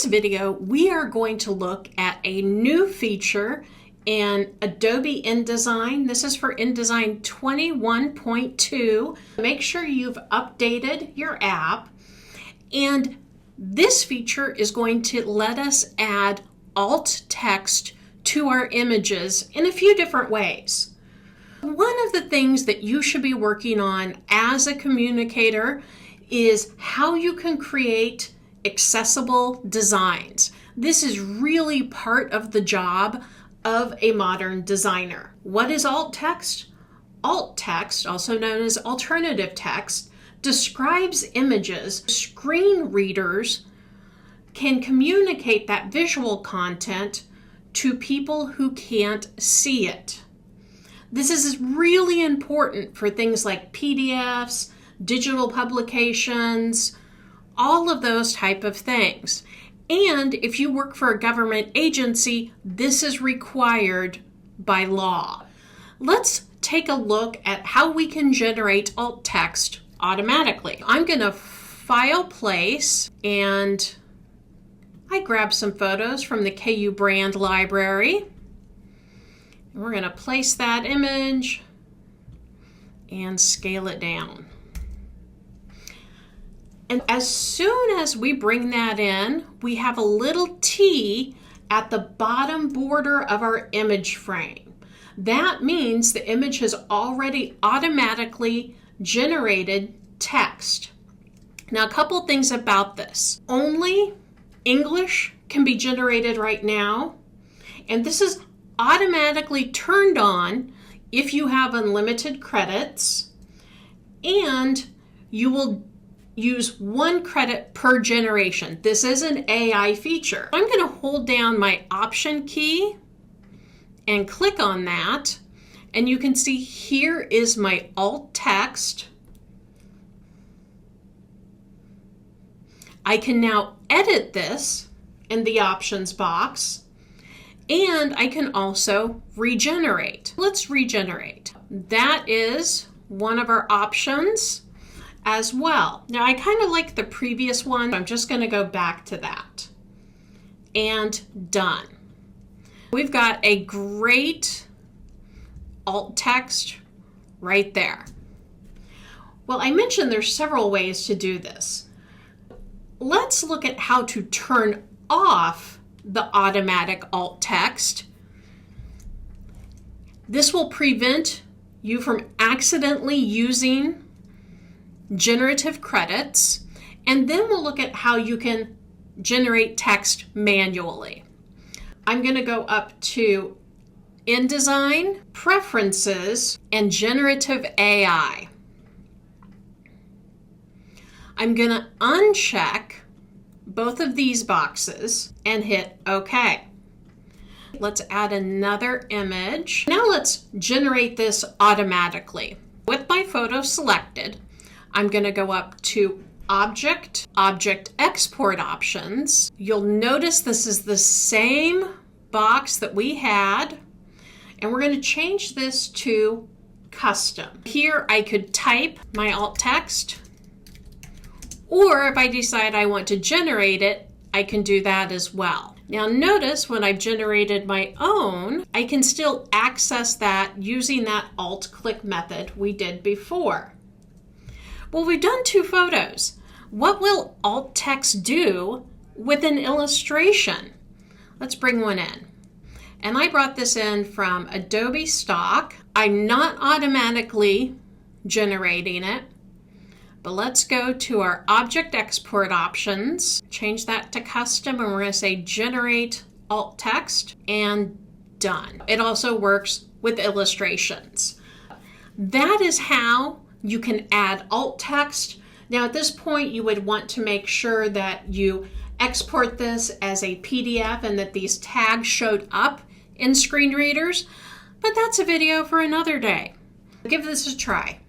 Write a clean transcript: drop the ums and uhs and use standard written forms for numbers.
this video, we are going to look at a new feature in Adobe InDesign. This is for InDesign 21.2. Make sure you've updated your app. And this feature is going to let us add alt text to our images in a few different ways. One of the things that you should be working on as a communicator is how you can create accessible designs. This is really part of the job of a modern designer. What is alt text? Alt text, also known as alternative text, describes images. Screen readers can communicate that visual content to people who can't see it. This is really important for things like PDFs, digital publications, all of those type of things. And if you work for a government agency, this is required by law. Let's take a look at how we can generate alt text automatically. I'm going to file place, and I grab some photos from the KU brand library. We're going to place that image and scale it down. And as soon as we bring that in, we have a little T at the bottom border of our image frame. That means the image has already automatically generated text. Now, a couple things about this. Only English can be generated right now, and this is automatically turned on if you have unlimited credits, and you will use 1 credit per generation. This is an AI feature. I'm going to hold down my Option key and click on that, and you can see here is my alt text. I can now edit this in the options box, and I can also regenerate. Let's regenerate. That is one of our options as well. Now, I kind of like the previous one. I'm just going to go back to that. And done. We've got a great alt text right there. Well, I mentioned there's several ways to do this. Let's look at how to turn off the automatic alt text. This will prevent you from accidentally using generative credits, and then we'll look at how you can generate text manually. I'm going to go up to InDesign, Preferences, and Generative AI. I'm going to uncheck both of these boxes and hit OK. Let's add another image. Now let's generate this automatically. With my photo selected, I'm going to go up to Object, Object Export Options. You'll notice this is the same box that we had, and we're going to change this to Custom. Here I could type my alt text, or if I decide I want to generate it, I can do that as well. Now notice when I've generated my own, I can still access that using that alt-click method we did before. Well, we've done 2 photos. What will alt text do with an illustration? Let's bring one in. And I brought this in from Adobe Stock. I'm not automatically generating it, but let's go to our Object Export Options, change that to Custom, and we're going to say Generate Alt Text, and done. It also works with illustrations. That is how you can add alt text. Now at this point, you would want to make sure that you export this as a PDF and that these tags showed up in screen readers, but that's a video for another day. Give this a try.